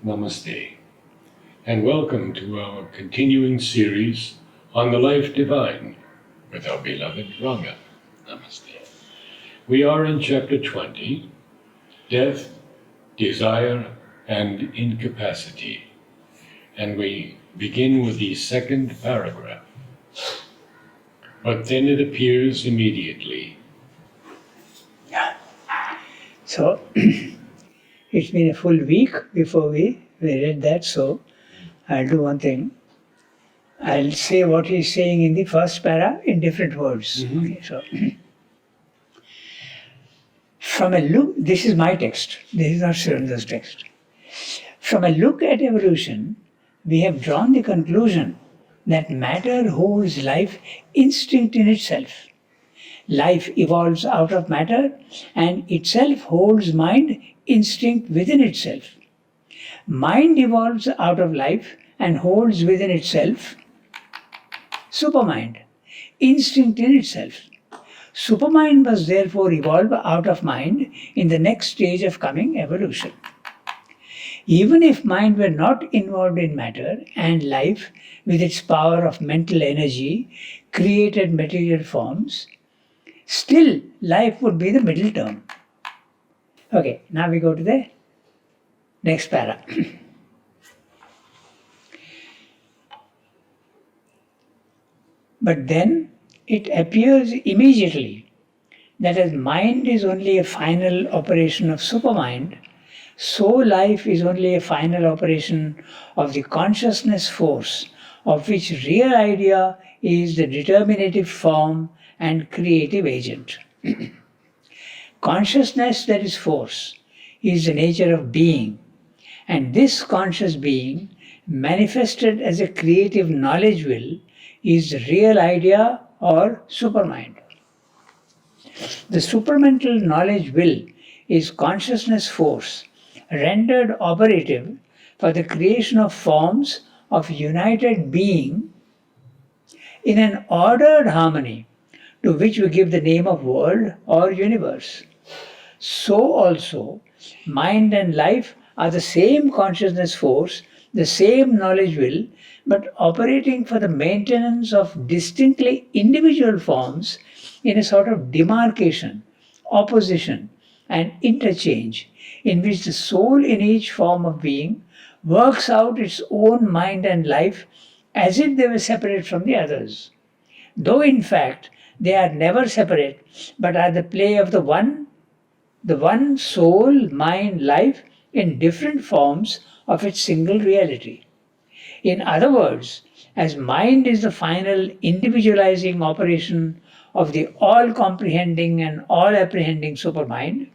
Namaste, and welcome to our continuing series on the life divine with our beloved Ranga. Namaste. We are in chapter 20, Death, Desire, and Incapacity, and we begin with the second paragraph. But then it appears immediately. So, it's been a full week before we read that, so I'll do one thing. I'll say what he's saying in the first para in different words. Okay, so, from a look, this is my text, this is not Surendra's text. From a look at evolution, we have drawn the conclusion that matter holds life instinct in itself. Life evolves out of matter and itself holds mind instinct within itself. Mind evolves out of life and holds within itself supermind, instinct in itself. Supermind must therefore evolve out of mind in the next stage of coming evolution. Even if mind were not involved in matter and life with its power of mental energy created material forms, still life would be the middle term. Okay, now we go to the next para. But then it appears immediately that as mind is only a final operation of supermind, so life is only a final operation of the consciousness force, of which real idea is the determinative form and creative agent. Consciousness, that is force, is the nature of being, and this conscious being, manifested as a creative knowledge will, is the real idea or supermind. The supramental knowledge will is consciousness force, rendered operative for the creation of forms of united being in an ordered harmony to which we give the name of world or universe. So also, mind and life are the same consciousness force, the same knowledge will, but operating for the maintenance of distinctly individual forms in a sort of demarcation, opposition, and interchange, in which the soul in each form of being works out its own mind and life as if they were separate from the others, though in fact they are never separate, but are the play of the one soul, mind, life in different forms of its single reality. In other words, as mind is the final individualizing operation of the all-comprehending and all-apprehending supermind,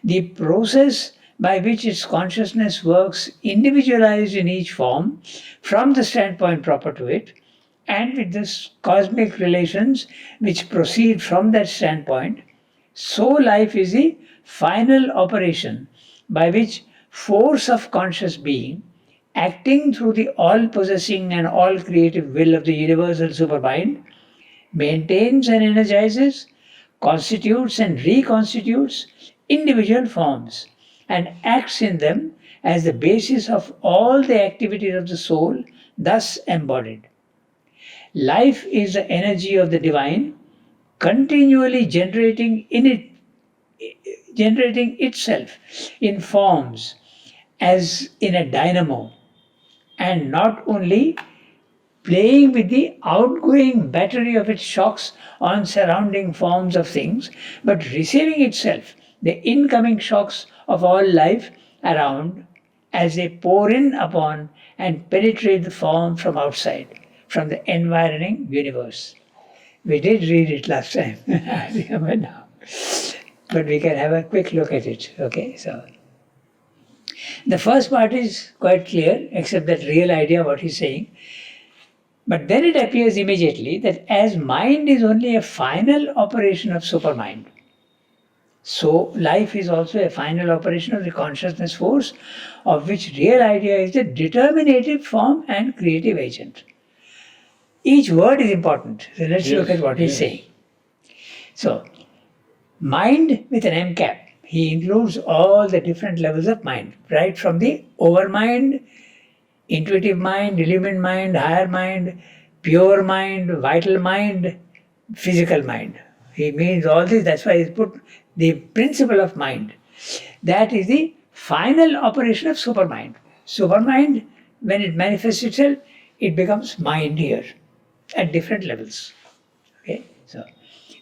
the process by which its consciousness works individualized in each form from the standpoint proper to it, and with the cosmic relations which proceed from that standpoint, so life is the final operation by which force of conscious being, acting through the all-possessing and all-creative will of the universal supermind, maintains and energizes, constitutes and reconstitutes individual forms, and acts in them as the basis of all the activities of the soul thus embodied. Life is the energy of the divine, continually generating itself in forms as in a dynamo, and not only playing with the outgoing battery of its shocks on surrounding forms of things, but receiving itself the incoming shocks of all life around as they pour in upon and penetrate the form from outside, from the environing universe. We did read it last time, I remember now. But we can have a quick look at it. Okay, so the first part is quite clear, except that real idea what he's saying. But then it appears immediately that as mind is only a final operation of supermind, so life is also a final operation of the consciousness force, of which real idea is the determinative form and creative agent. Each word is important. So let's look at what he's saying. So, mind with an M cap He includes all the different levels of mind, right from the overmind, intuitive mind, illumined mind, higher mind, pure mind, vital mind, physical mind. He means all this, that's why he put the principle of mind. That is the final operation of supermind. Supermind, when it manifests itself, it becomes mind here at different levels. Okay? So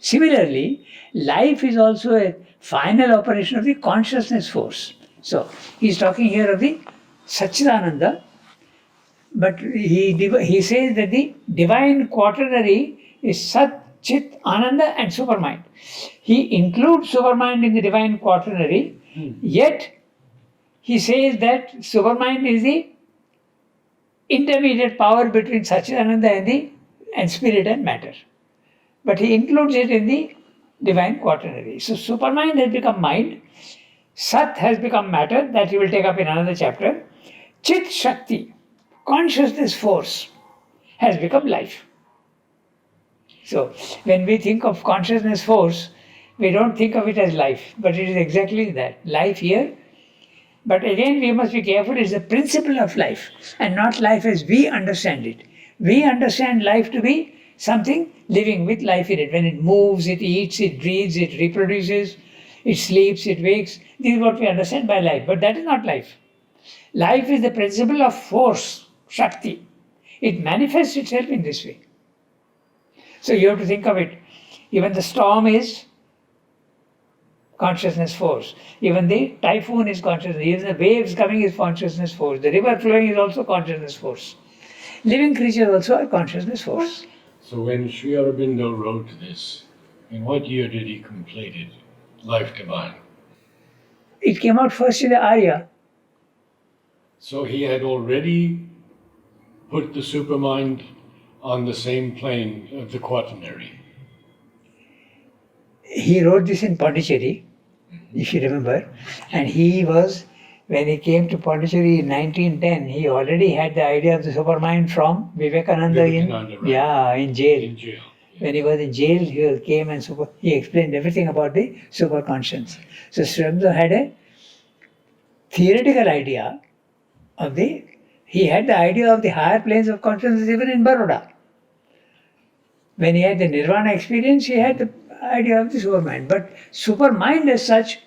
similarly, life is also a final operation of the consciousness force. So he's talking here of the Satchidananda, but he says that the divine quaternary is Sat, Chit, Ananda and Supermind. He includes Supermind in the divine quaternary, yet he says that Supermind is the intermediate power between Satchidananda and spirit and matter. But he includes it in the divine quaternary. So Supermind has become mind, Sat has become matter, that he will take up in another chapter. Chit Shakti, consciousness force, has become life. So when we think of consciousness force, we don't think of it as life, but it is exactly that, life here. But again, we must be careful, it's the principle of life and not life as we understand it. We understand life to be something living with life in it. When it moves, it eats, it breathes, it reproduces, it sleeps, it wakes. This is what we understand by life, but that is not life. Life is the principle of force, Shakti. It manifests itself in this way. So you have to think of it. Even the storm is consciousness force. Even the typhoon is consciousness. Even the waves coming is consciousness force. The river flowing is also consciousness force. Living creatures also are consciousness force. So when Sri Aurobindo wrote this, in what year did he complete it? Life Divine. It came out first in the Arya. So he had already put the supermind on the same plane of the quaternary. He wrote this in Pondicherry, if you remember, and he was, when he came to Pondicherry in 1910, he already had the idea of the supermind from Vivekananda, in jail. In jail. When he was in jail, he came and he explained everything about the superconscience. So Sri Aurobindo had a theoretical idea of he had the idea of the higher planes of consciousness even in Baroda. When he had the nirvana experience, he had the idea of the supermind. But supermind as such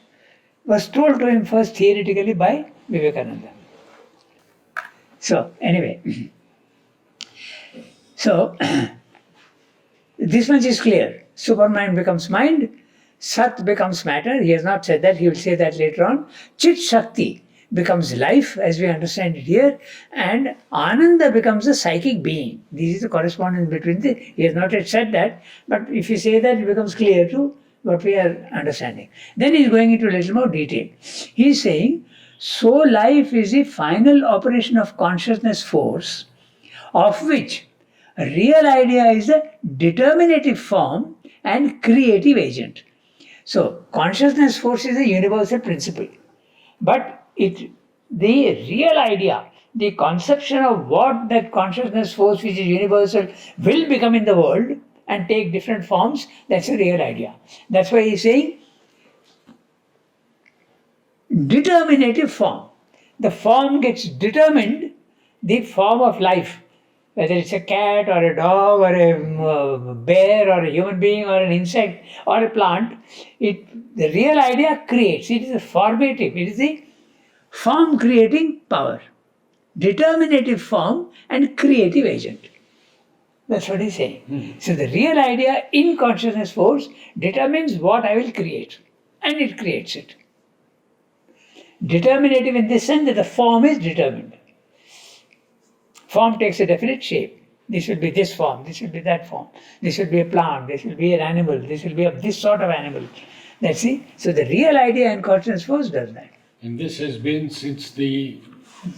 was told to him first theoretically by Vivekananda. So, anyway, so this much is clear. Supermind becomes mind, Sat becomes matter. He has not said that, he will say that later on. Chit Shakti becomes life as we understand it here, and Ananda becomes a psychic being. This is the correspondence between he has not yet said that, but if you say that, it becomes clear to what we are understanding. Then he is going into a little more detail. He is saying, so life is the final operation of consciousness force, of which a real idea is the determinative form and creative agent. So consciousness force is a universal principle, but the real idea, the conception of what that consciousness force which is universal will become in the world and take different forms, that's a real idea. That's why he's saying determinative form. The form gets determined, the form of life, whether it's a cat or a dog or a bear or a human being or an insect or a plant, the real idea creates. It is a formative, it is the form creating power, determinative form and creative agent. That's what he's saying. So the real idea in consciousness force determines what I will create, and it creates it. Determinative in the sense that the form is determined. Form takes a definite shape. This will be this form, this will be that form, this will be a plant, this will be an animal, this will be this sort of animal. That's it. So the real idea in consciousness force does that. And this has been since the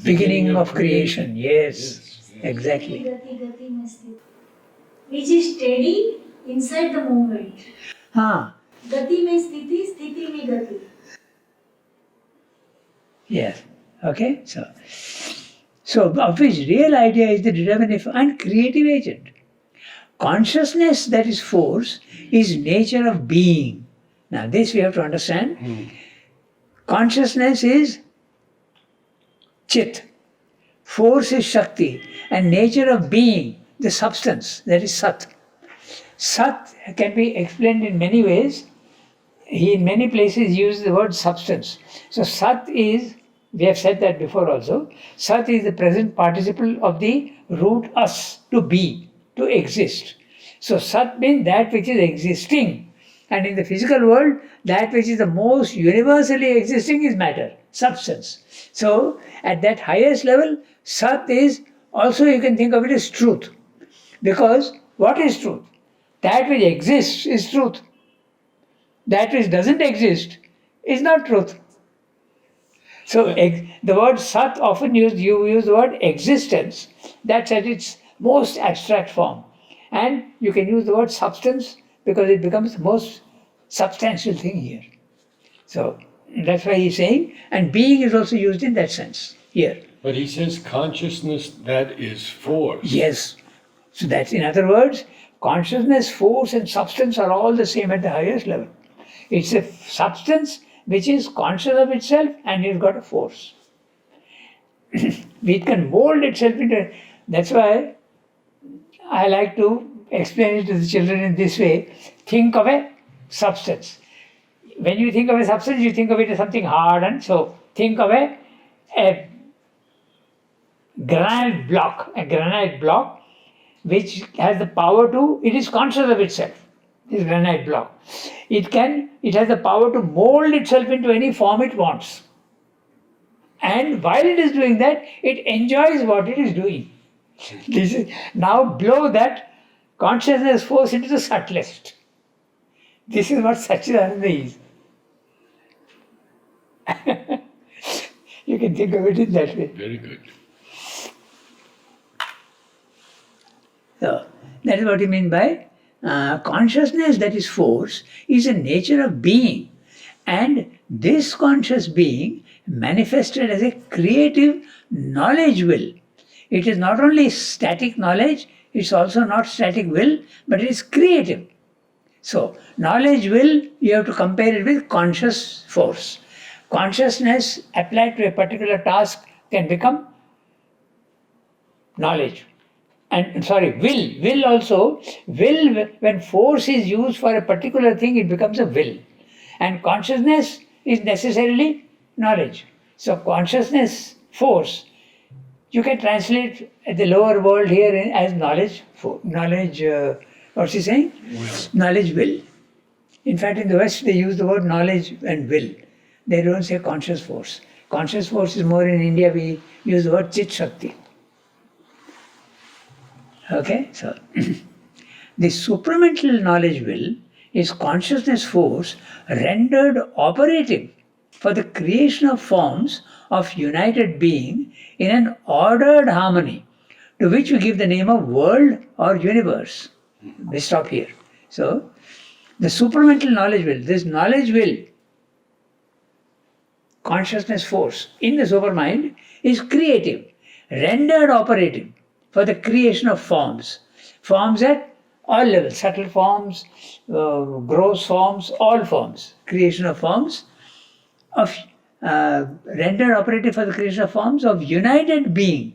beginning of creation. Yes, exactly. Which is steady inside the movement. Gati mein sthiti, sthiti mein gati. Yes. Okay. So of which real idea is the determinative and creative agent. Consciousness, that is force, is nature of being. Now this we have to understand. Consciousness is Chit. Force is Shakti. And nature of being, the substance, that is Sat. Sat can be explained in many ways. He in many places uses the word substance. So Sat is, we have said that before also, Sat is the present participle of the root as, to be, to exist. So Sat means that which is existing. And in the physical world, that which is the most universally existing is matter, substance. So at that highest level, Sat is also, you can think of it as truth. Because what is truth? That which exists is truth. That which doesn't exist is not truth. So the word Sat often used, you use the word existence. That's at its most abstract form. And you can use the word substance because it becomes the most substantial thing here. So that's why he's saying, and being is also used in that sense here. But he says consciousness that is force. Yes. So that's, in other words, consciousness, force and substance are all the same at the highest level. It's a substance which is conscious of itself and it's got a force. It can mold itself into, that's why I like to explain it to the children in this way. Think of a substance. When you think of a substance, you think of it as something hard, and so think of a granite block which has the power to, it is conscious of itself, this granite block. It has the power to mold itself into any form it wants. And while it is doing that, it enjoys what it is doing. This is, now blow that consciousness force into the subtlest. This is what Satchidananda is. You can think of it in that way. Very good. So, that is what you mean by consciousness, that is force, is a nature of being. And this conscious being manifested as a creative knowledge will. It is not only static knowledge, it's also not static will, but it is creative. So, knowledge will, you have to compare it with conscious force. Consciousness applied to a particular task can become knowledge. And will also, when force is used for a particular thing, it becomes a will. And consciousness is necessarily knowledge. So consciousness, force, you can translate the lower world here as knowledge, what's he saying? Will. Knowledge will. In fact, in the West, they use the word knowledge and will. They don't say conscious force. Conscious force is more in India, we use the word Chit Shakti. Okay, so the supramental knowledge will is consciousness force rendered operative for the creation of forms of united being in an ordered harmony, to which we give the name of world or universe. We stop here. So, the supramental knowledge will, this knowledge will, consciousness force in the supermind is creative, rendered operative for the creation of forms. Forms at all levels, subtle forms, gross forms, all forms. Creation of forms of rendered operative for the creation of forms of united being.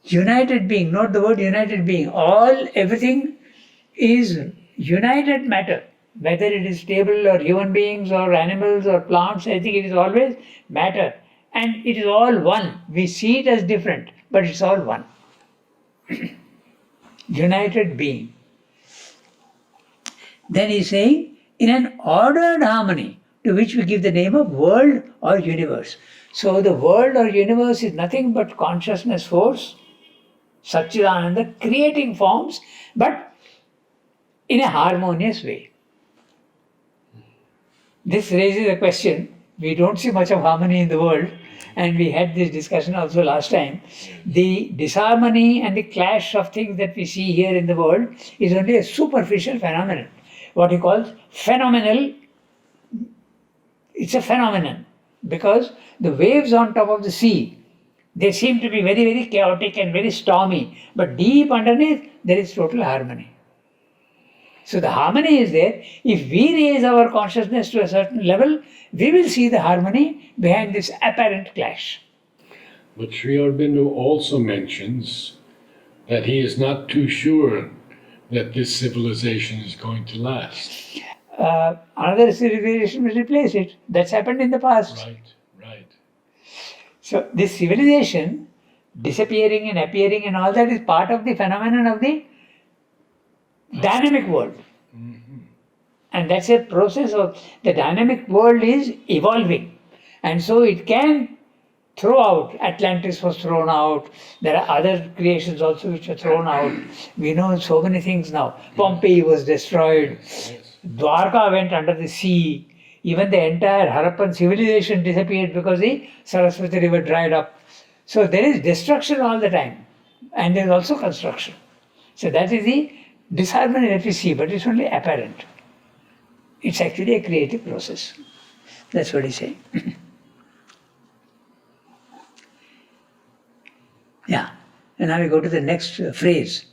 United being, not the word united being. Everything is united matter. Whether it is stable or human beings or animals or plants, I think it is always matter. And it is all one. We see it as different, but it's all one. United being. Then he's saying, in an ordered harmony, to which we give the name of world or universe. So the world or universe is nothing but consciousness force, Satchidananda, creating forms, but in a harmonious way. This raises a question. We don't see much of harmony in the world, and we had this discussion also last time. The disharmony and the clash of things that we see here in the world is only a superficial phenomenon. What he calls phenomenal. It's a phenomenon because the waves on top of the sea, they seem to be very, very chaotic and very stormy, but deep underneath there is total harmony. So the harmony is there. If we raise our consciousness to a certain level, we will see the harmony behind this apparent clash. But Sri Aurobindo also mentions that he is not too sure that this civilization is going to last. Another civilization will replace it. That's happened in the past. Right. So this civilization disappearing and appearing and all that is part of the phenomenon of the dynamic world. Mm-hmm. And that's a process of the dynamic world is evolving. And so it can throw out. Atlantis was thrown out. There are other creations also which are thrown out. We know so many things now. Pompeii was destroyed. Yes. Dwarka went under the sea. Even the entire Harappan civilization disappeared because the Saraswati river dried up. So there is destruction all the time. And there is also construction. So that is the disharmony that we see, but it's only apparent. It's actually a creative process. That's what he's saying. Yeah. And now we go to the next phrase.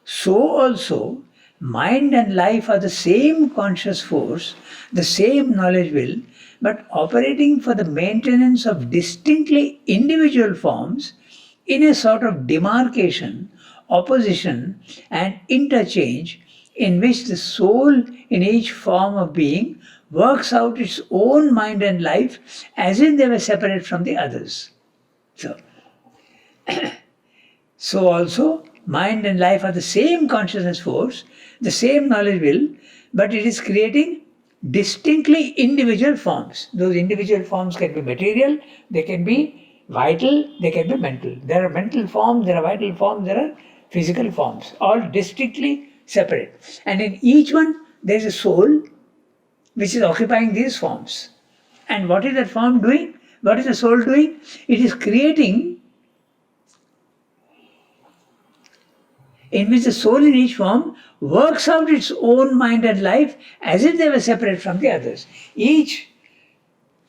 So also, mind and life are the same conscious force, the same knowledge will, but operating for the maintenance of distinctly individual forms in a sort of demarcation, opposition, and interchange in which the soul in each form of being works out its own mind and life as if they were separate from the others. So also, mind and life are the same consciousness force, the same knowledge will, but it is creating distinctly individual forms. Those individual forms can be material, they can be vital, they can be mental. There are mental forms, there are vital forms, there are physical forms, all distinctly separate. And in each one, there is a soul which is occupying these forms. And what is that form doing? What is the soul doing? It is creating, in which the soul in each form works out its own mind and life as if they were separate from the others. Each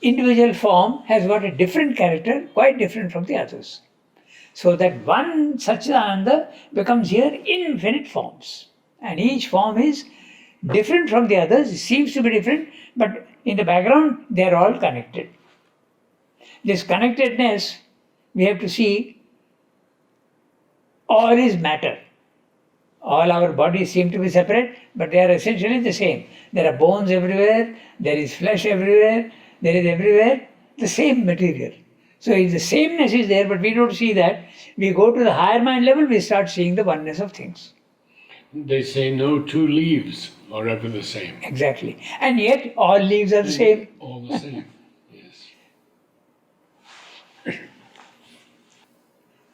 individual form has got a different character, quite different from the others. So that one Satchidananda becomes here infinite forms. And each form is different from the others, it seems to be different, but in the background they are all connected. This connectedness, we have to see, all is matter. All our bodies seem to be separate, but they are essentially the same. There are bones everywhere, there is flesh everywhere, there is everywhere the same material. So the sameness is there, but we don't see that. We go to the higher mind level, we start seeing the oneness of things. They say no two leaves are ever the same. Exactly. And yet all leaves are the same. All the same, yes.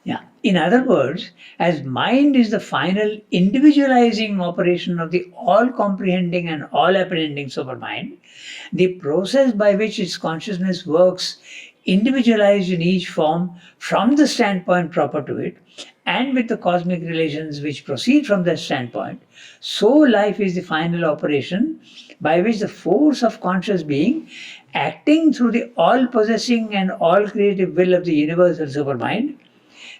Yeah. In other words, as mind is the final individualizing operation of the all-comprehending and all-apprehending supermind, the process by which its consciousness works individualized in each form from the standpoint proper to it, and with the cosmic relations which proceed from that standpoint, so life is the final operation by which the force of conscious being, acting through the all-possessing and all-creative will of the universal supermind,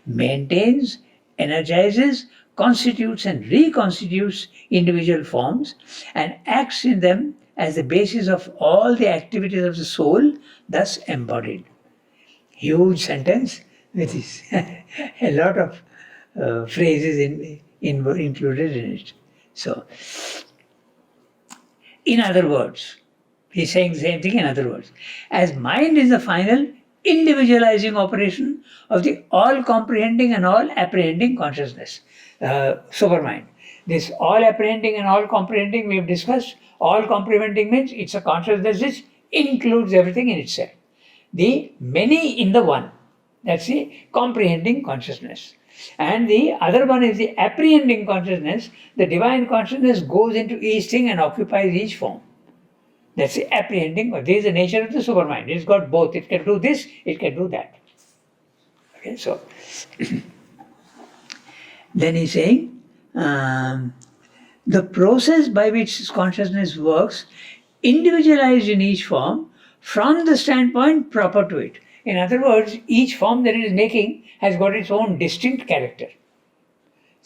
maintains, energizes, constitutes and reconstitutes individual forms and acts in them as the basis of all the activities of the soul, thus embodied. Huge sentence with this a lot of phrases included in it. So, in other words, he's saying the same thing in other words. As mind is the final individualizing operation of the all-comprehending and all-apprehending consciousness, supermind. This all-apprehending and all-comprehending we have discussed. All-comprehending means it's a consciousness which includes everything in itself. The many in the one, that's the comprehending consciousness. And the other one is the apprehending consciousness. The divine consciousness goes into each thing and occupies each form. That's the apprehending. This is the nature of the supermind. It's got both. It can do this, it can do that. Okay, so then he's saying the process by which consciousness works, individualized in each form from the standpoint proper to it. In other words, each form that it is making has got its own distinct character.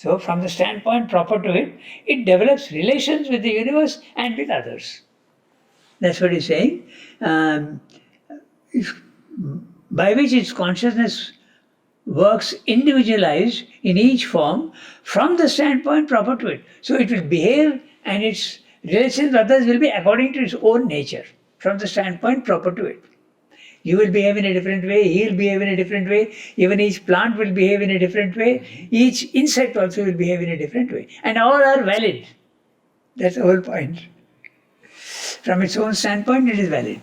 So from the standpoint proper to it, it develops relations with the universe and with others. That's what he's saying. Um, if- by which its consciousness works individualized in each form from the standpoint proper to it. So it will behave and its relations with others will be according to its own nature from the standpoint proper to it. You will behave in a different way, he will behave in a different way, even each plant will behave in a different way, each insect also will behave in a different way. And all are valid. That's the whole point. From its own standpoint, it is valid.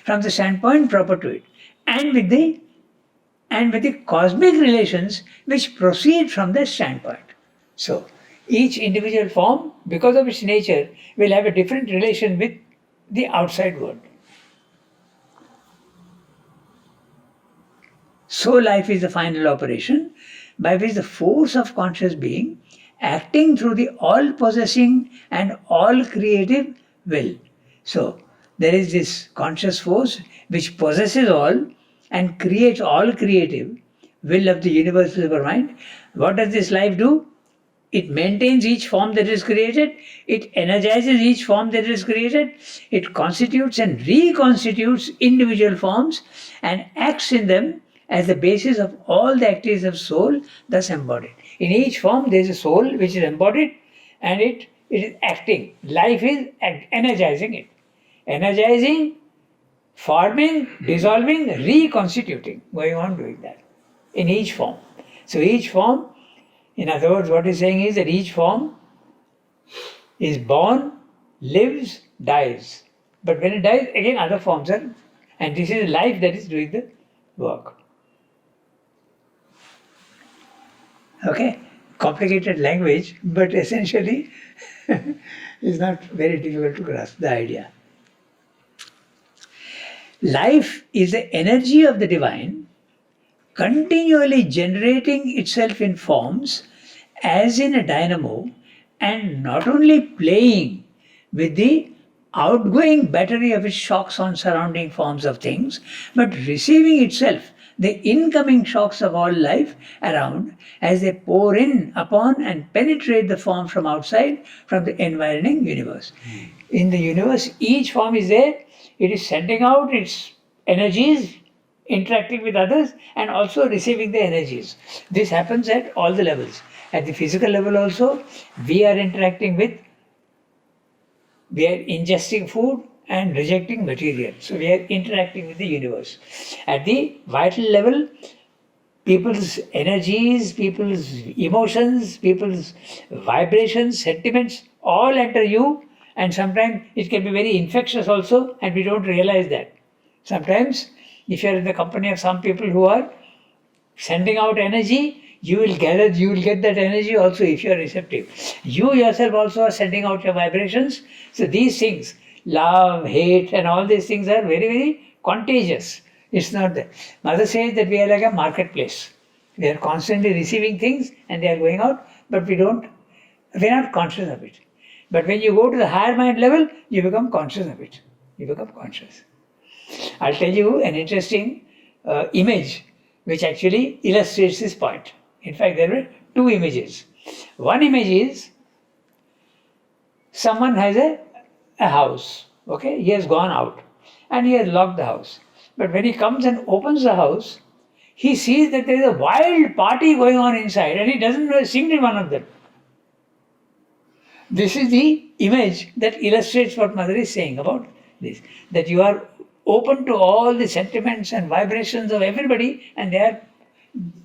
From the standpoint proper to it. And with the cosmic relations which proceed from that standpoint. So, each individual form, because of its nature, will have a different relation with the outside world. So, life is the final operation by which the force of conscious being, acting through the all possessing and all creative will. So, there is this conscious force which possesses all and creates all creative will of the universal supermind. What does this life do? It maintains each form that is created, it energizes each form that is created, it constitutes and reconstitutes individual forms and acts in them as the basis of all the activities of soul thus embodied. In each form there is a soul which is embodied and it is acting. Life is energizing it. Energizing, forming, dissolving, reconstituting, going on doing that in each form. So each form, in other words, what he's saying is that each form is born, lives, dies. But when it dies, again other forms are, and this is life that is doing the work. Okay, complicated language, but essentially it's not very difficult to grasp the idea. Life is the energy of the divine continually generating itself in forms as in a dynamo and not only playing with the outgoing battery of its shocks on surrounding forms of things, but receiving itself the incoming shocks of all life around as they pour in upon and penetrate the form from outside, from the environing universe. In the universe, each form is there, it is sending out its energies, interacting with others, and also receiving the energies. This happens at all the levels. At the physical level also, we are ingesting food and rejecting material. So we are interacting with the universe. At the vital level, people's energies, people's emotions, people's vibrations, sentiments, all enter you, and sometimes it can be very infectious also, and we don't realize that. Sometimes, if you are in the company of some people who are sending out energy, you will get that energy also if you are receptive. You yourself also are sending out your vibrations. So these things, love, hate, and all these things are very, very contagious. It's not that. Mother says that we are like a marketplace. We are constantly receiving things and they are going out, but we're not conscious of it. But when you go to the higher mind level, you become conscious of it. You become conscious. I'll tell you an interesting image which actually illustrates this point. In fact, there were two images. One image is someone has a house. Okay, he has gone out and he has locked the house. But when he comes and opens the house, he sees that there is a wild party going on inside and he doesn't know a single one of them. This is the image that illustrates what Mother is saying about this. That you are open to all the sentiments and vibrations of everybody and they are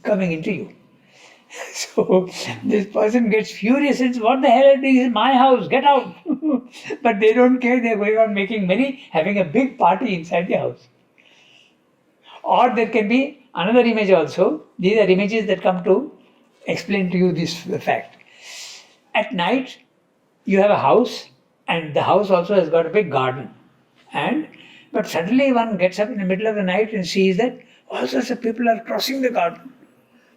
coming into you. So this person gets furious and says, what the hell, this is my house, get out. But they don't care, they're going on making money, having a big party inside the house. Or there can be another image also. These are images that come to explain to you this fact. At night, you have a house and the house also has got a big garden. But suddenly one gets up in the middle of the night and sees that all sorts of people are crossing the garden.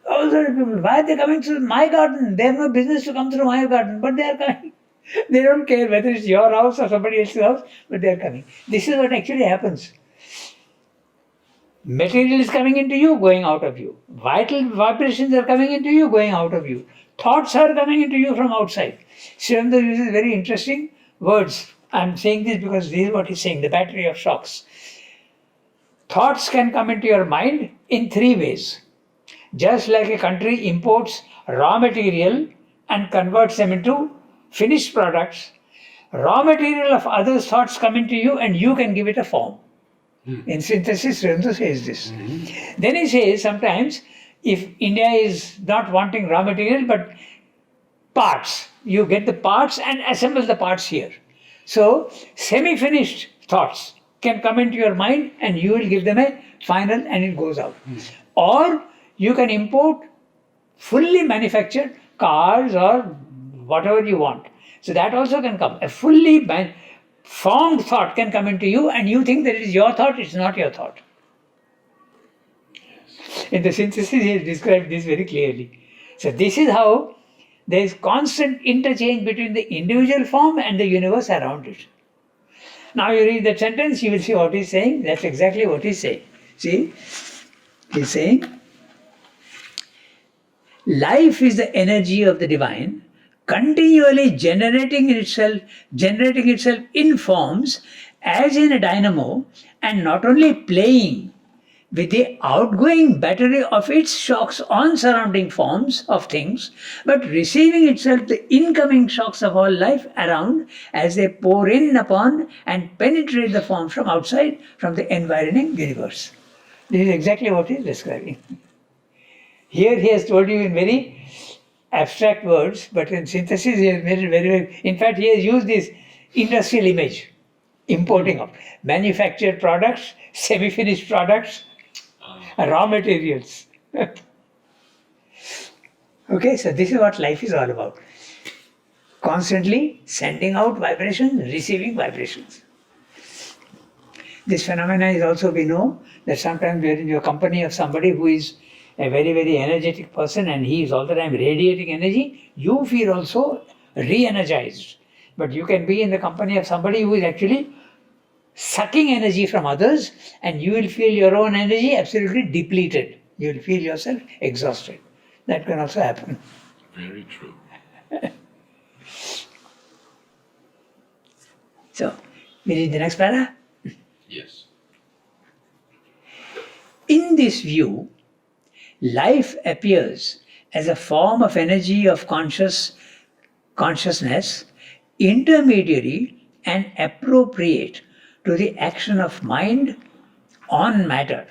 All sorts of people. Why are they coming through my garden? They have no business to come through my garden, but they are coming. They don't care whether it's your house or somebody else's house, but they are coming. This is what actually happens. Material is coming into you, going out of you. Vital vibrations are coming into you, going out of you. Thoughts are coming into you from outside. Srivendra uses very interesting words. I'm saying this because this is what he's saying, the battery of shocks. Thoughts can come into your mind in three ways. Just like a country imports raw material and converts them into finished products, raw material of others' thoughts come into you and you can give it a form. In synthesis, Renzo says this. Then he says sometimes if India is not wanting raw material but parts, you get the parts and assemble the parts here. So semi-finished thoughts can come into your mind and you will give them a final and it goes out. Or you can import fully manufactured cars or whatever you want. So that also can come. A fully formed thought can come into you and you think that it is your thought, it's not your thought. In the synthesis, he has described this very clearly. So this is how there is constant interchange between the individual form and the universe around it. Now you read that sentence, you will see what he's saying. That's exactly what he's saying. See, he's saying, life is the energy of the divine, continually generating itself in forms as in a dynamo, and not only playing with the outgoing battery of its shocks on surrounding forms of things, but receiving itself the incoming shocks of all life around as they pour in upon and penetrate the form from outside, from the environing universe. This is exactly what he is describing. Here he has told you in very abstract words, but in synthesis he has made it very, in fact he has used this industrial image, importing of manufactured products, semi-finished products, raw materials. Okay, so this is what life is all about. Constantly sending out vibrations, receiving vibrations. This phenomena is also, we know, that sometimes we are in the company of somebody who is a very, very energetic person and he is all the time radiating energy, you feel also re-energized. But you can be in the company of somebody who is actually sucking energy from others and you will feel your own energy absolutely depleted. You will feel yourself exhausted. That can also happen. Very true. So, we read the next para. Yes. In this view, life appears as a form of energy of consciousness, intermediary and appropriate to the action of mind on matter.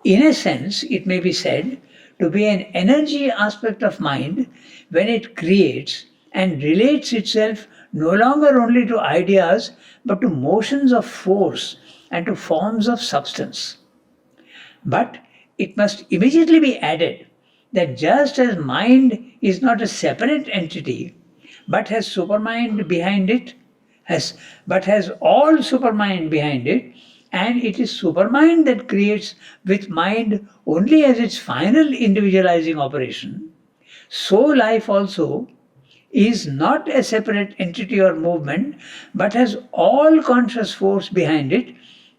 In a sense, it may be said to be an energy aspect of mind when it creates and relates itself no longer only to ideas but to motions of force and to forms of substance. But it must immediately be added that just as mind is not a separate entity but has supermind behind it, but has all supermind behind it, and it is supermind that creates with mind only as its final individualizing operation, so life also is not a separate entity or movement but has all conscious force behind it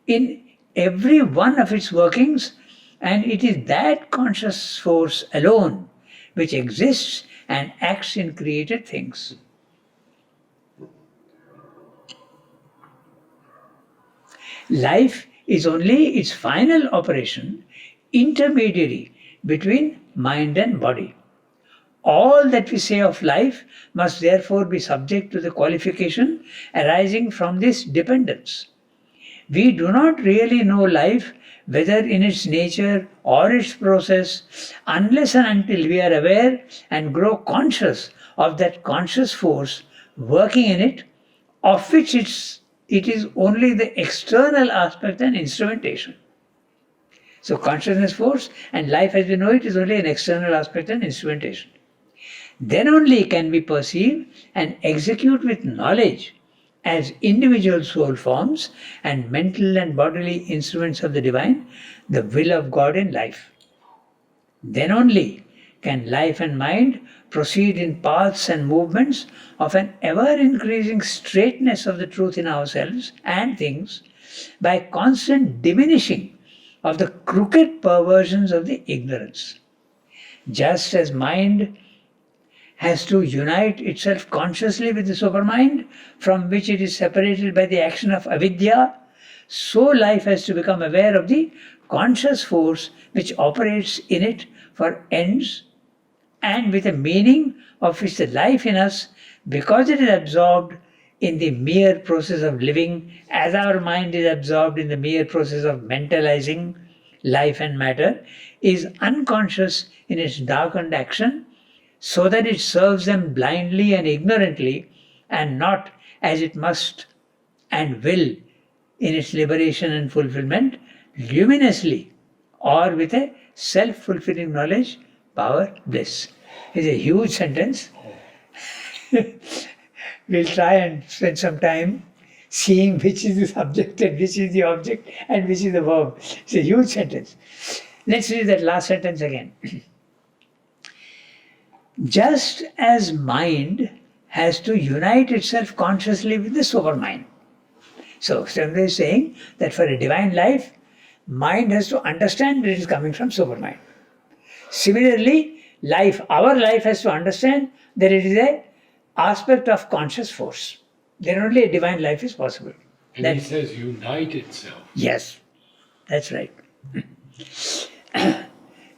in every one of its workings, and it is that conscious force alone which exists and acts in created things. Life is only its final operation, intermediary between mind and body. All that we say of life must therefore be subject to the qualification arising from this dependence. We do not really know life, whether in its nature or its process, unless and until we are aware and grow conscious of that conscious force working in it, of which it is only the external aspect and instrumentation. So consciousness force and life as we know it is only an external aspect and instrumentation. Then only can we perceive and execute with knowledge as individual soul forms and mental and bodily instruments of the divine, the will of God in life. Then only can life and mind proceed in paths and movements of an ever-increasing straightness of the truth in ourselves and things by constant diminishing of the crooked perversions of the ignorance. Just as mind has to unite itself consciously with the supermind, from which it is separated by the action of avidya, so life has to become aware of the conscious force which operates in it for ends, and with a meaning of which the life in us, because it is absorbed in the mere process of living, as our mind is absorbed in the mere process of mentalizing life and matter, is unconscious in its darkened action, so that it serves them blindly and ignorantly, and not as it must and will in its liberation and fulfillment, luminously, or with a self-fulfilling knowledge, power, bliss. It's a huge sentence. We'll try and spend some time seeing which is the subject and which is the object and which is the verb. It's a huge sentence. Let's read that last sentence again. Just as mind has to unite itself consciously with the supermind. So, Srimad is saying that for a divine life, mind has to understand that it is coming from supermind. Similarly, our life has to understand that it is an aspect of conscious force. Then only a divine life is possible. And he says unite itself. Yes, that's right.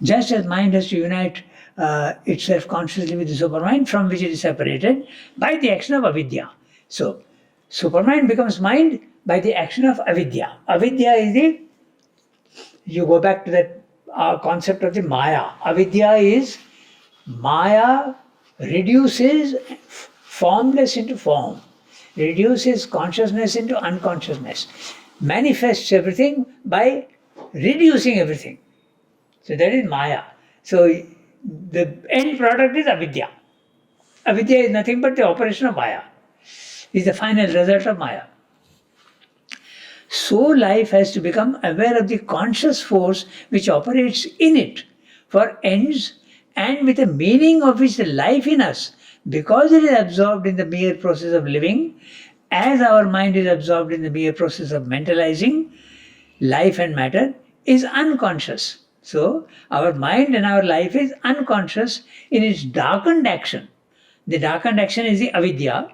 Just as mind has to unite itself consciously with the supermind, from which it is separated by the action of avidya. So, supermind becomes mind by the action of avidya. Avidya is you go back to that concept of the Maya. Avidya is Maya reduces formless into form, reduces consciousness into unconsciousness, manifests everything by reducing everything. So that is Maya. So the end product is avidya. Avidya is nothing but the operation of Maya. Is the final result of Maya. So life has to become aware of the conscious force which operates in it for ends, and with a meaning of which the life in us, because it is absorbed in the mere process of living, as our mind is absorbed in the mere process of mentalizing life and matter, is unconscious. So our mind and our life is unconscious in its darkened action. The darkened action is the avidya,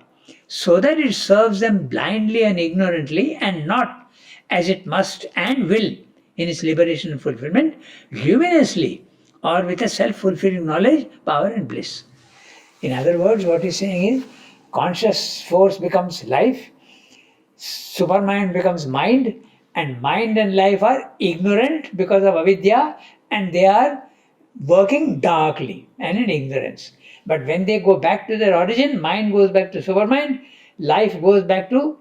so that it serves them blindly and ignorantly, and not as it must and will in its liberation and fulfillment, luminously, or with a self-fulfilling knowledge, power and bliss. In other words, what he's saying is, conscious force becomes life, supermind becomes mind, and mind and life are ignorant because of avidya, and they are working darkly and in ignorance. But when they go back to their origin, mind goes back to supermind, life goes back to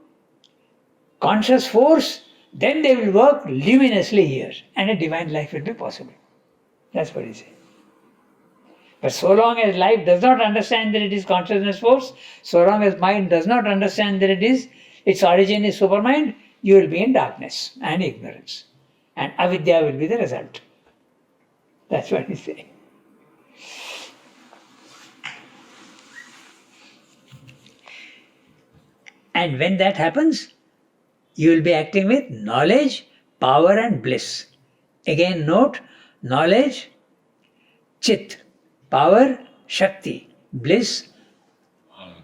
conscious force, then they will work luminously here, and a divine life will be possible. That's what he says. But so long as life does not understand that it is consciousness force, so long as mind does not understand that its origin is supermind, you will be in darkness and ignorance. And avidya will be the result. That's what he's saying. And when that happens, you will be acting with knowledge, power and bliss. Again note, knowledge, chit, power, shakti, bliss,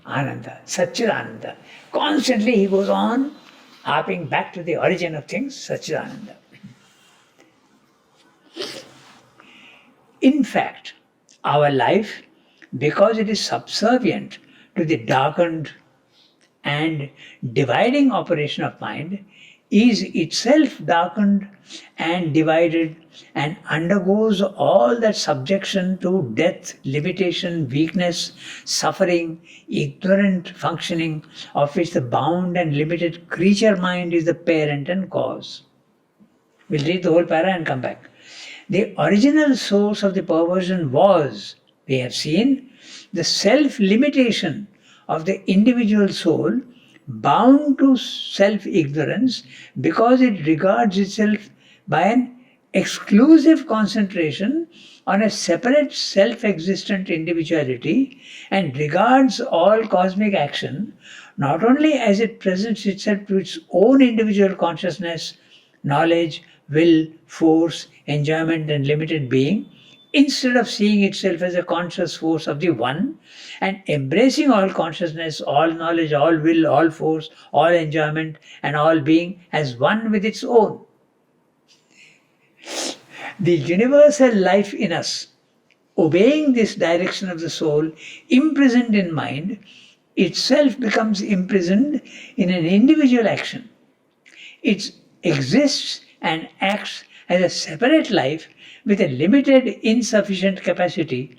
ananda, satchidananda. Constantly he goes on harping back to the origin of things, satchidananda. In fact, our life, because it is subservient to the darkened and dividing operation of mind, is itself darkened and divided, and undergoes all that subjection to death, limitation, weakness, suffering, ignorant functioning, of which the bound and limited creature mind is the parent and cause. We'll read the whole para and come back. The original source of the perversion was, we have seen, the self-limitation of the individual soul, bound to self-ignorance, because it regards itself by an exclusive concentration on a separate self-existent individuality, and regards all cosmic action not only as it presents itself to its own individual consciousness, knowledge, will, force, enjoyment, and limited being, instead of seeing itself as a conscious force of the One and embracing all consciousness, all knowledge, all will, all force, all enjoyment, and all being as one with its own. The universal life in us, obeying this direction of the soul, imprisoned in mind, itself becomes imprisoned in an individual action. It exists and acts as a separate life with a limited, insufficient capacity,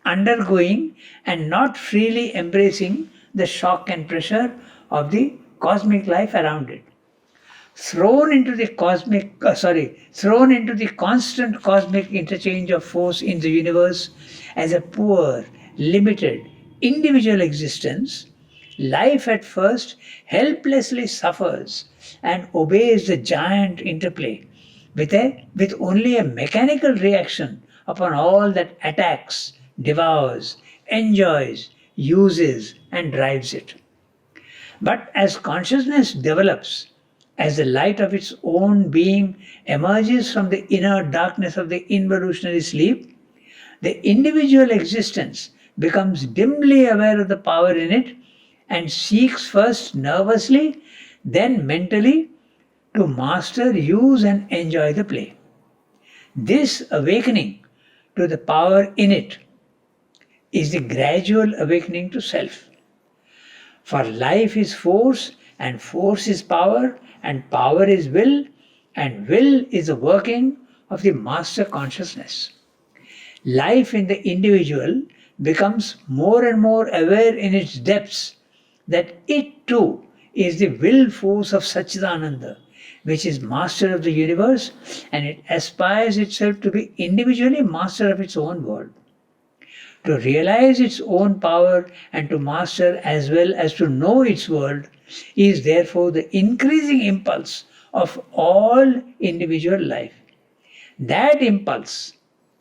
undergoing and not freely embracing the shock and pressure of the cosmic life around it. Thrown into the constant cosmic interchange of force in the universe as a poor, limited, individual existence, life at first helplessly suffers and obeys the giant interplay with only a mechanical reaction upon all that attacks, devours, enjoys, uses, and drives it. But as consciousness develops, as the light of its own being emerges from the inner darkness of the involutionary sleep, the individual existence becomes dimly aware of the power in it and seeks first nervously, then mentally, to master, use, and enjoy the play. This awakening to the power in it is the gradual awakening to self. For life is force, and force is power, and power is will, and will is the working of the master consciousness. Life in the individual becomes more and more aware in its depths that it too is the will force of Satchidananda, which is master of the universe, and it aspires itself to be individually master of its own world. To realize its own power and to master as well as to know its world is therefore the increasing impulse of all individual life. That impulse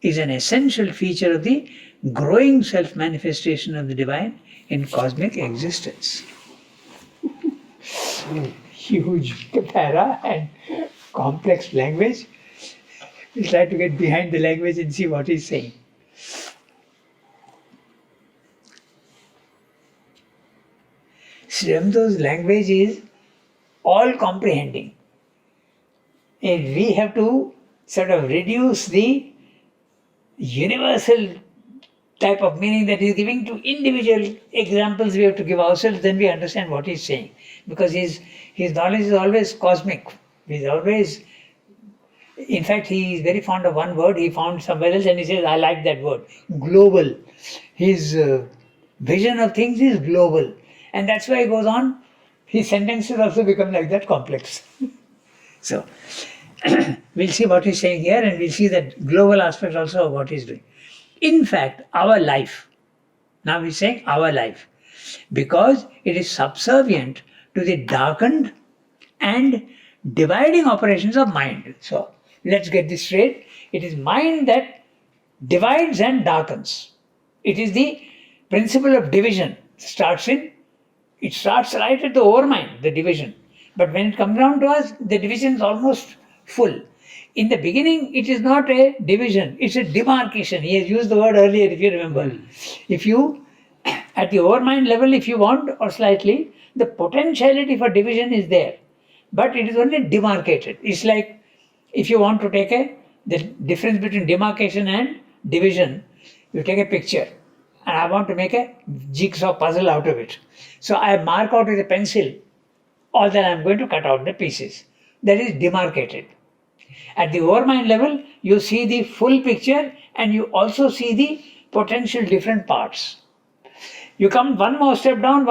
is an essential feature of the growing self-manifestation of the divine in cosmic existence. Huge para and complex language. We'll try to get behind the language and see what he's saying. Sri Aurobindo language is all comprehending. And we have to sort of reduce the universal type of meaning that he's giving to individual examples we have to give ourselves, then we understand what he's saying. Because his knowledge is always cosmic. He's always, in fact, he is very fond of one word he found somewhere else and he says, I like that word, global. His vision of things is global. And that's why he goes on, his sentences also become like that, complex. So, we'll see what he's saying here and we'll see that global aspect also of what he's doing. In fact, our life, now he's saying our life, because it is subservient to the darkened and dividing operations of mind. So, let's get this straight. It is mind that divides and darkens. It is the principle of division. It starts right at the overmind, the division. But when it comes down to us, the division is almost full. In the beginning, it is not a division, it's a demarcation. He has used the word earlier, if you remember. If you, at the overmind level, if you want, or slightly, the potentiality for division is there. But it is only demarcated. It's like, if you want to take the difference between demarcation and division, you take a picture. And I want to make a jigsaw puzzle out of it. So I mark out with a pencil all that I am going to cut out the pieces. That is demarcated. At the overmind level, you see the full picture and you also see the potential different parts. You come one more step down,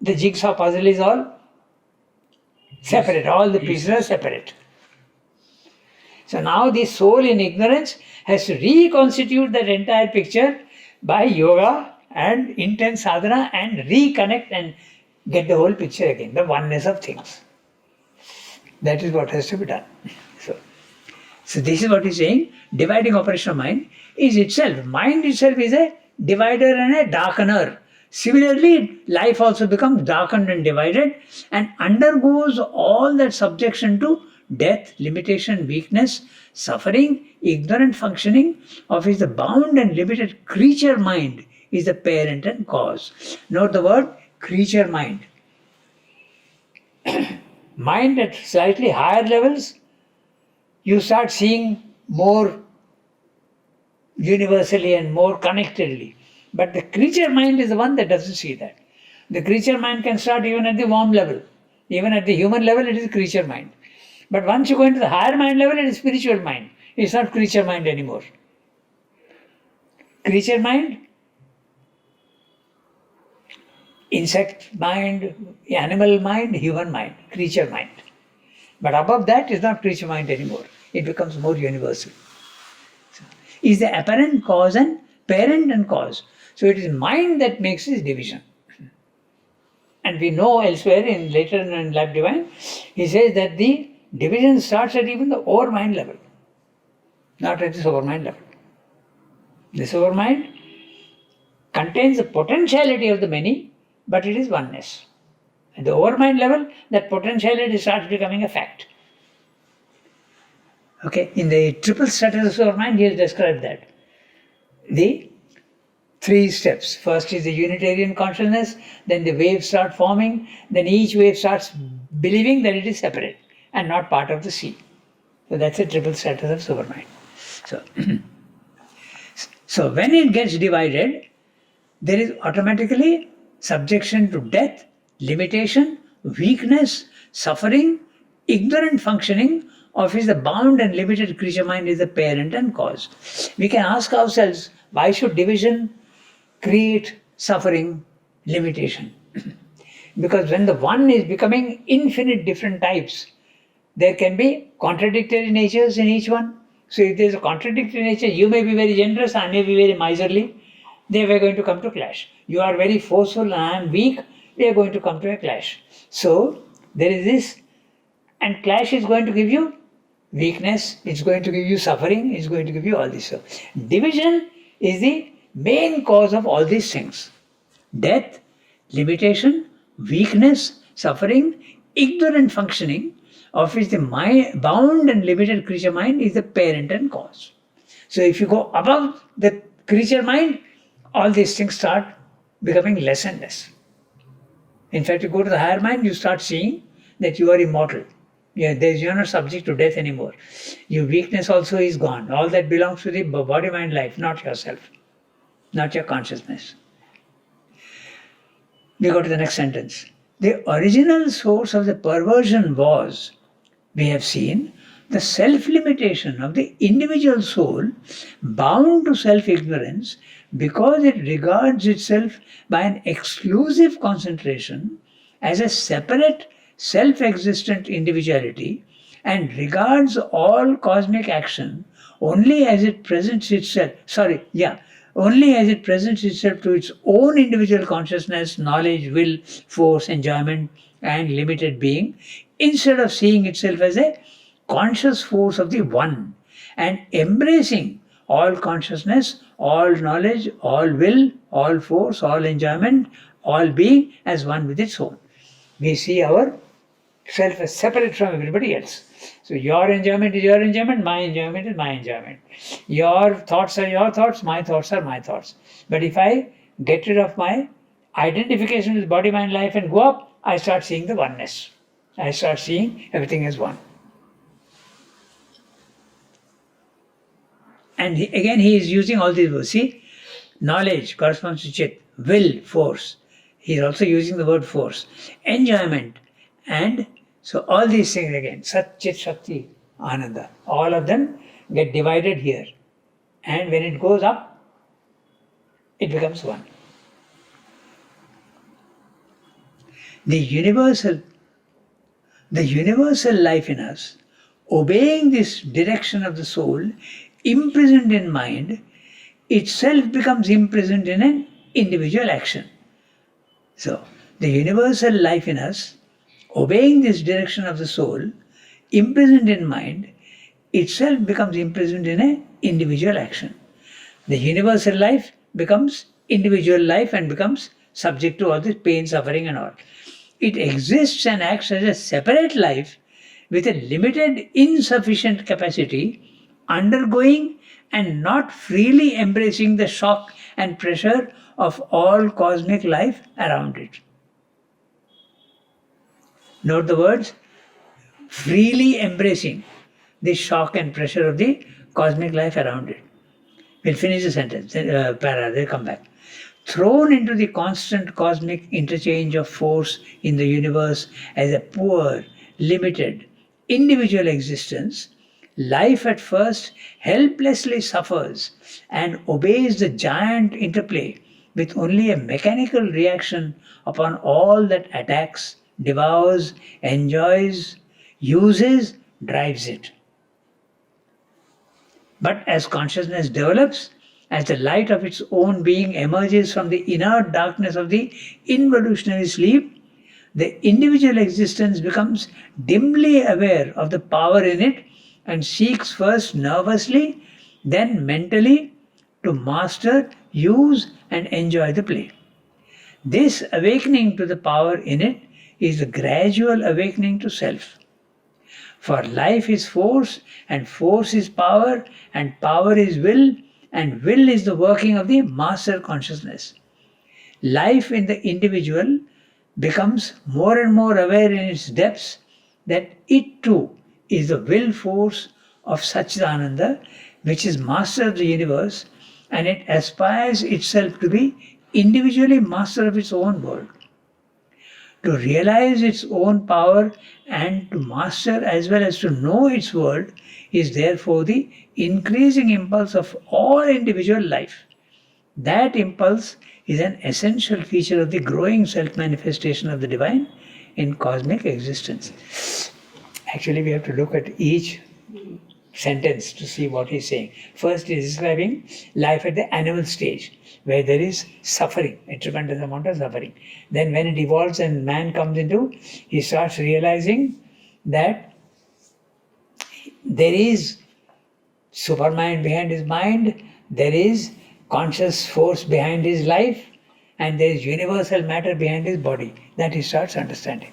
the jigsaw puzzle is all separate. All the pieces are separate. So now the soul in ignorance has to reconstitute that entire picture by yoga and intense sadhana and reconnect and get the whole picture again, the oneness of things. That is what has to be done. So this is what he's saying. Dividing operation of mind is itself. Mind itself is a divider and a darkener. Similarly, life also becomes darkened and divided and undergoes all that subjection to death, limitation, weakness, suffering, ignorant functioning of his the bound and limited creature mind is the parent and cause. Note the word creature mind. Mind at slightly higher levels, you start seeing more universally and more connectedly. But the creature mind is the one that doesn't see that. The creature mind can start even at the worm level. Even at the human level, it is creature mind. But once you go into the higher mind level, it is spiritual mind. It's not creature mind anymore. Creature mind, insect mind, animal mind, human mind, creature mind. But above that is not creature mind anymore. It becomes more universal. So, is the apparent cause and parent and cause. So it is mind that makes this division. And we know elsewhere later in Life Divine, he says that the division starts at even the overmind level, not at the supermind level. The supermind contains the potentiality of the many, but it is oneness. At the overmind level, that potentiality starts becoming a fact. Okay, in the triple status of supermind, he has described that. The 3 steps. First is the Unitarian consciousness, then the waves start forming, then each wave starts believing that it is separate and not part of the sea. So that's a triple status of supermind. So when it gets divided, there is automatically subjection to death, limitation, weakness, suffering, ignorant functioning of his the bound and limited creature mind is the parent and cause. We can ask ourselves, why should division create suffering, limitation? Because when the one is becoming infinite different types, there can be contradictory natures in each one. So if there is a contradictory nature, you may be very generous, I may be very miserly, they were going to come to clash. You are very forceful and I am weak, they are going to come to a clash. So there is this, and clash is going to give you weakness, it's going to give you suffering, it's going to give you all this. So division is the main cause of all these things. Death, limitation, weakness, suffering, ignorant functioning of which the bound and limited creature mind is the parent and cause. So if you go above the creature mind, all these things start becoming less and less. In fact, you go to the higher mind, you start seeing that you are immortal. You're not subject to death anymore. Your weakness also is gone. All that belongs to the body, mind, life, not yourself, not your consciousness. We go to the next sentence. The original source of the perversion was, we have seen, the self-limitation of the individual soul bound to self-ignorance because it regards itself by an exclusive concentration as a separate self-existent individuality and regards all cosmic action only as it presents itself, only as it presents itself to its own individual consciousness, knowledge, will, force, enjoyment, and limited being, instead of seeing itself as a conscious force of the one and embracing all consciousness, all knowledge, all will, all force, all enjoyment, all being as one with its own. We see our self as separate from everybody else. So your enjoyment is your enjoyment, my enjoyment is my enjoyment. Your thoughts are your thoughts, my thoughts are my thoughts. But if I get rid of my identification with body, mind, life and go up, I start seeing the oneness. I start seeing everything as one. And again he is using all these words. See, knowledge corresponds to chit, will, force. He is also using the word force. Enjoyment. And so all these things again, Sat, Chit, Shakti, Ananda, all of them get divided here. And when it goes up, it becomes one. The universal life in us, obeying this direction of the soul, imprisoned in mind, itself becomes imprisoned in an individual action. So, the universal life in us, obeying this direction of the soul, imprisoned in mind, itself becomes imprisoned in an individual action. The universal life becomes individual life and becomes subject to all this pain, suffering and all. It exists and acts as a separate life with a limited, insufficient capacity, undergoing and not freely embracing the shock and pressure of all cosmic life around it. Note the words, freely embracing the shock and pressure of the cosmic life around it. We'll finish the sentence, para, they'll come back. Thrown into the constant cosmic interchange of force in the universe as a poor, limited, individual existence, life at first helplessly suffers and obeys the giant interplay with only a mechanical reaction upon all that attacks, devours, enjoys, uses, drives it. But as consciousness develops, as the light of its own being emerges from the inert darkness of the involutionary sleep, the individual existence becomes dimly aware of the power in it and seeks first nervously, then mentally to master, use, and enjoy the play. This awakening to the power in it is the gradual awakening to self. For life is force, and force is power, and power is will, and will is the working of the master consciousness. Life in the individual becomes more and more aware in its depths that it too is the will force of Satchidananda, which is master of the universe, and it aspires itself to be individually master of its own world. To realize its own power and to master as well as to know its world is therefore the increasing impulse of all individual life. That impulse is an essential feature of the growing self-manifestation of the divine in cosmic existence. Actually, we have to look at each sentence to see what he's saying. First, he's describing life at the animal stage, where there is suffering, a tremendous amount of suffering. Then when it evolves and man comes into, he starts realizing that there is supermind behind his mind, there is conscious force behind his life, and there is universal matter behind his body. That he starts understanding.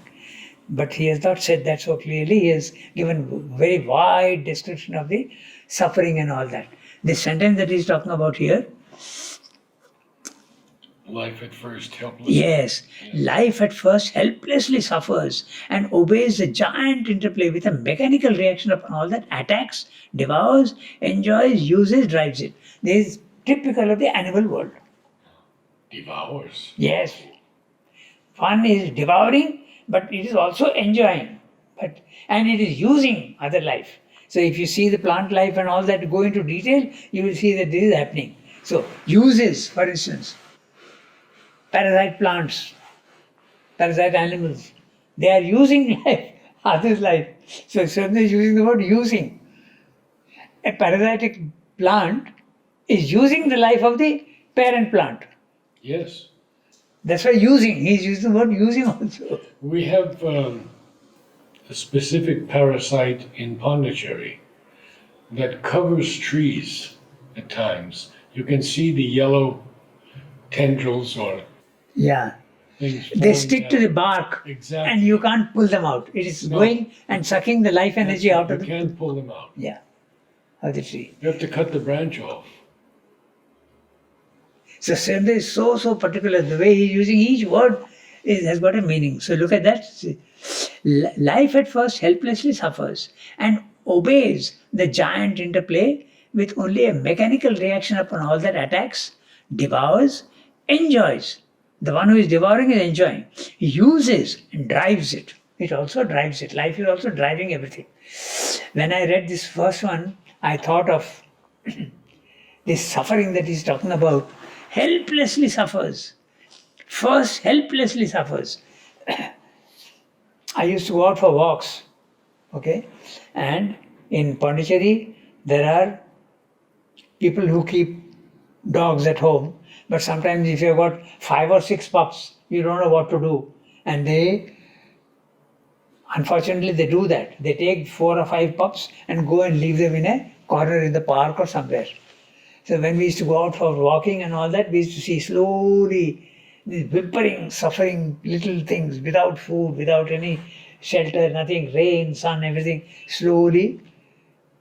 But he has not said that so clearly. He has given very wide description of the suffering and all that. This sentence that he's talking about here, life at first helplessly. Yes, life at first helplessly suffers and obeys the giant interplay with a mechanical reaction upon all that attacks, devours, enjoys, uses, drives it. This is typical of the animal world. Devours. Yes. One is devouring, but it is also enjoying. And it is using other life. So if you see the plant life and all that, go into detail, you will see that this is happening. So uses, for instance, parasite plants, parasite animals, they are using life, others' life. So certainly is using the word using. A parasitic plant is using the life of the parent plant. Yes. That's why using, he's using the word using also. We have a specific parasite in Pondicherry that covers trees at times. You can see the yellow tendrils or things. They stick to the bark. Exactly. And you can't pull them out. It is going and sucking the life energy out of You can't pull them out. of the tree. You have to cut the branch off. So Senda is so particular. The way he's using each word has got a meaning. So look at that. Life at first helplessly suffers and obeys the giant interplay with only a mechanical reaction upon all that attacks, devours, enjoys. The one who is devouring is enjoying. Uses and drives it. It also drives it. Life is also driving everything. When I read this first one, I thought of this suffering that he's talking about. Helplessly suffers. First, helplessly suffers. I used to go out for walks, okay? And in Pondicherry, there are people who keep dogs at home, but sometimes if you've got 5 or 6 pups, you don't know what to do. And unfortunately, they do that. They take 4 or 5 pups and go and leave them in a corner in the park or somewhere. So when we used to go out for walking and all that, we used to see slowly these whimpering, suffering little things without food, without any shelter, nothing, rain, sun, everything. Slowly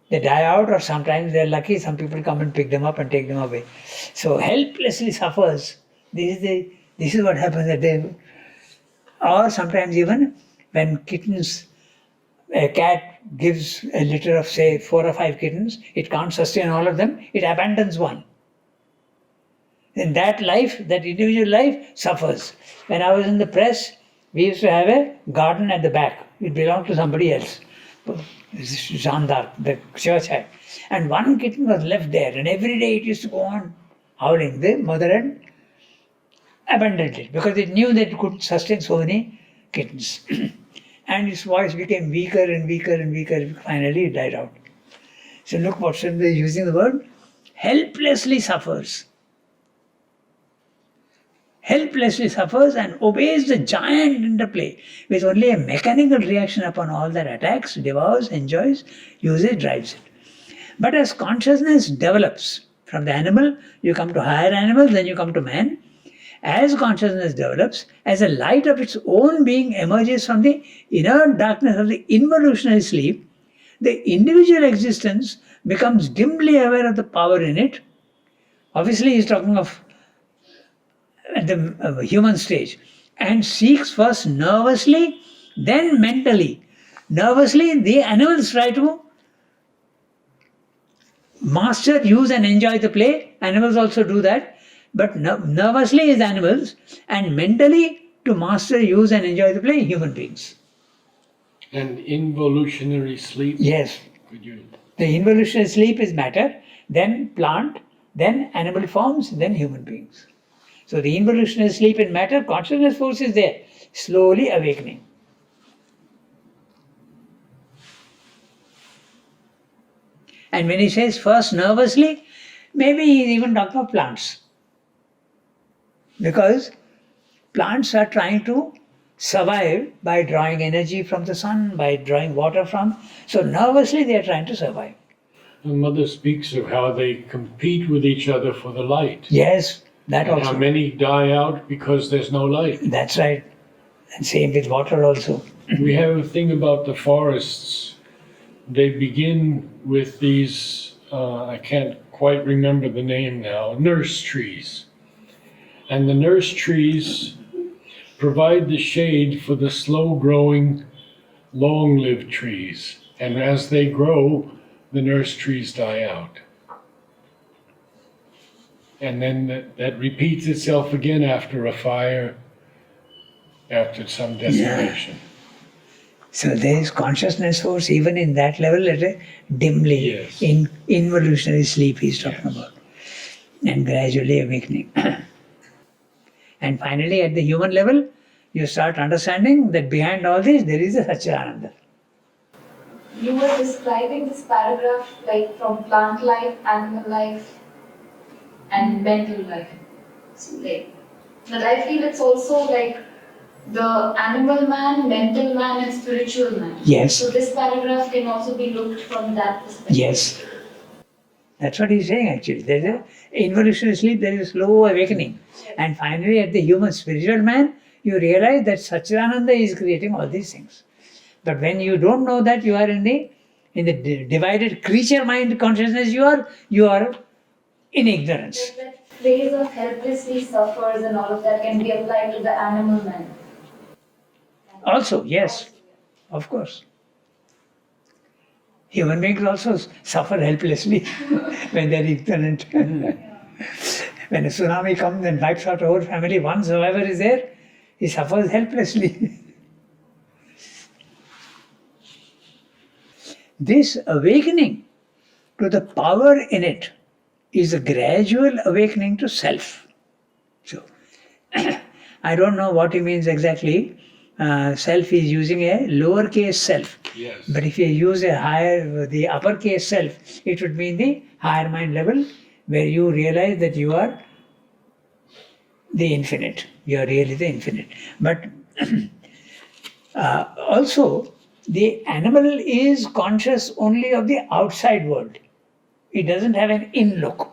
they die out, or sometimes they're lucky, some people come and pick them up and take them away. So helplessly suffers. This is what happens at the, or sometimes even when kittens, a cat gives a litter of say 4 or 5 kittens, it can't sustain all of them, it abandons one. Then that life, that individual life suffers. When I was in the press, we used to have a garden at the back. It belonged to somebody else. Jandar, the church had. And one kitten was left there, and every day it used to go on howling. The mother had abandoned it because it knew that it could sustain so many kittens. And its voice became weaker and weaker and weaker. Finally, it died out. So look what they're using the word helplessly suffers. Helplessly suffers and obeys the giant interplay with only a mechanical reaction upon all that attacks, devours, enjoys, uses, drives it. But as consciousness develops, from the animal you come to higher animals, then you come to man. As consciousness develops, as a light of its own being emerges from the inner darkness of the involutionary sleep, the individual existence becomes dimly aware of the power in it. Obviously, he's talking of at the human stage, and seeks first nervously, then mentally. Nervously, the animals try to master, use, and enjoy the play. Animals also do that, but nervously is animals, and mentally to master, use, and enjoy the play, human beings. And involutionary sleep? Yes. Could you? The involutionary sleep is matter, then plant, then animal forms, then human beings. So the involutionary sleep in matter, consciousness force is there, slowly awakening. And when he says first nervously, maybe he's even talking of plants. Because plants are trying to survive by drawing energy from the sun, by drawing water from. So nervously they are trying to survive. The mother speaks of how they compete with each other for the light. Yes, that and also. How many die out because there's no light. That's right. And same with water also. We have a thing about the forests. They begin with these, I can't quite remember the name now, nurse trees. And the nurse trees provide the shade for the slow-growing, long-lived trees. And as they grow, the nurse trees die out. And then that repeats itself again after a fire, after some desolation. Yeah. So there is consciousness force even in that level, at a dimly, yes. In involutionary sleep he's talking yes. about, and gradually awakening. And finally at the human level, you start understanding that behind all this there is a Satchidananda. You were describing this paragraph like from plant life, animal life, and mental life. So but I feel it's also like the animal man, mental man, and spiritual man. Yes. So this paragraph can also be looked from that perspective. Yes. That's what he's saying actually. There's an involutionary sleep, there is a slow awakening. And finally at the human spiritual man, you realize that Satchidananda is creating all these things. But when you don't know that, you are in the divided creature mind consciousness, you are in ignorance. But that phrase of helplessly suffers and all of that can be applied to the animal man. Also, yes, of course. Human beings also suffer helplessly when they're ignorant. When a tsunami comes and wipes out a whole family, one survivor is there, he suffers helplessly. This awakening to the power in it is a gradual awakening to self. So, I don't know what he means exactly. Self is using a lowercase self. Yes. But if you use the uppercase self, it would mean the higher mind level where you realize that you are the infinite. You are really the infinite. But also, the animal is conscious only of the outside world. It doesn't have an in look.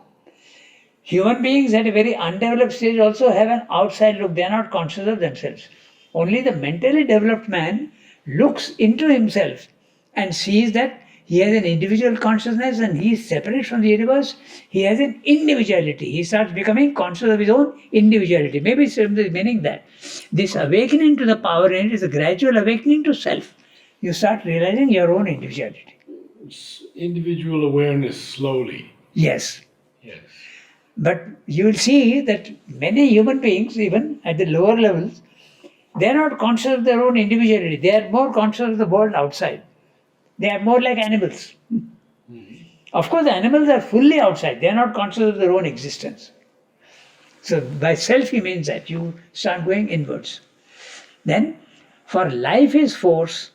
Human beings at a very undeveloped stage also have an outside look. They are not conscious of themselves. Only the mentally developed man looks into himself and sees that he has an individual consciousness and he is separate from the universe, he has an individuality. He starts becoming conscious of his own individuality. Maybe it's simply meaning that this awakening to the power in it is a gradual awakening to self. You start realizing your own individuality. It's individual awareness slowly. Yes. Yes. But you will see that many human beings, even at the lower levels, they are not conscious of their own individuality. They are more conscious of the world outside. They are more like animals. Of course, the animals are fully outside. They are not conscious of their own existence. So by self, he means that you start going inwards. Then, for life is force,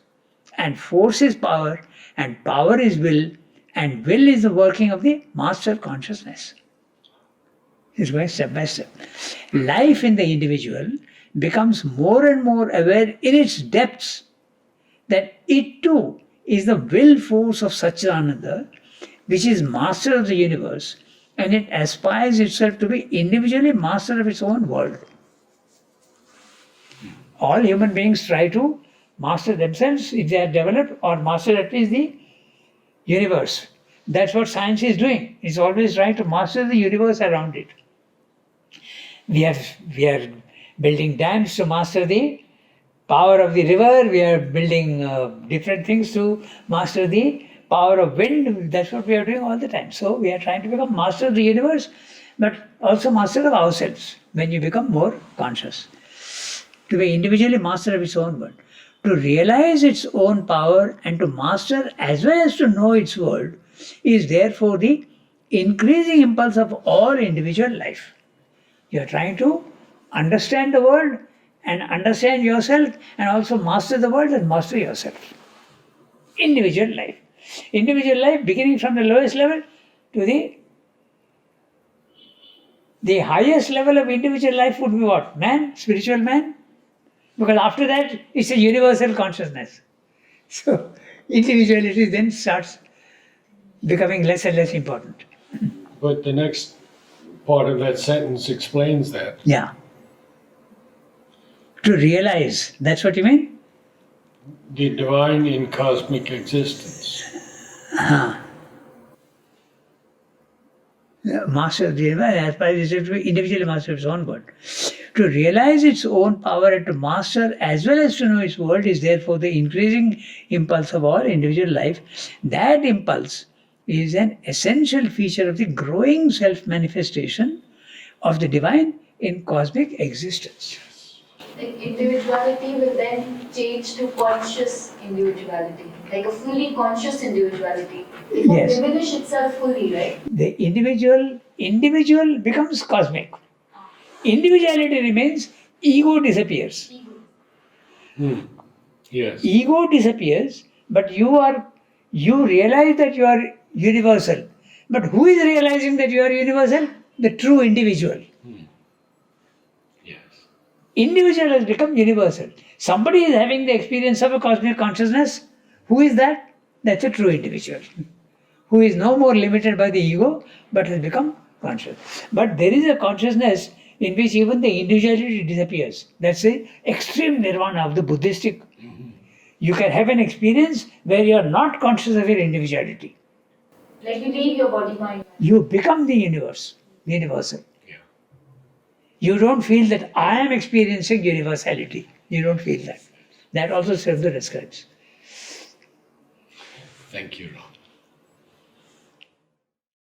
and force is power, and power is will, and will is the working of the master consciousness. It's going step by step. Life in the individual becomes more and more aware in its depths that it too is the will force of Satchidananda, which is master of the universe, and it aspires itself to be individually master of its own world. All human beings try to master themselves if they are developed, or master at least the universe. That's what science is doing. It's always trying to master the universe around it. We are building dams to master the power of the river. We are building different things to master the power of wind. That's what we are doing all the time. So we are trying to become master of the universe, but also master of ourselves when you become more conscious. To be individually master of its own world. To realize its own power and to master as well as to know its world is therefore the increasing impulse of all individual life. You are trying to understand the world and understand yourself and also master the world and master yourself. Individual life. Individual life beginning from the lowest level to the highest level of individual life would be what? Man, spiritual man. Because after that, it's a universal consciousness. So, individuality then starts becoming less and less important. But the next part of that sentence explains that. Yeah. To realize, that's what you mean? The divine in cosmic existence. Master of the universe aspires itself to be individually master of its own world. To realize its own power and to master as well as to know its world is therefore the increasing impulse of all individual life. That impulse is an essential feature of the growing self-manifestation of the divine in cosmic existence. Like individuality will then change to conscious individuality, like a fully conscious individuality. It will Yes. diminish itself fully, right? The individual becomes cosmic. Individuality remains, ego disappears. Yes. Ego disappears, but you realize that you are universal. But who is realizing that you are universal? The true individual. Yes. Individual has become universal. Somebody is having the experience of a cosmic consciousness. Who is that? That's a true individual. Who is no more limited by the ego, but has become conscious. But there is a consciousness in which even the individuality disappears. That's the extreme nirvana of the Buddhistic. You can have an experience where you are not conscious of your individuality. Like you leave your body mind. You become the universe, universal. Yeah. You don't feel that I am experiencing universality. You don't feel that. That also Srivda describes. Thank you, Ram.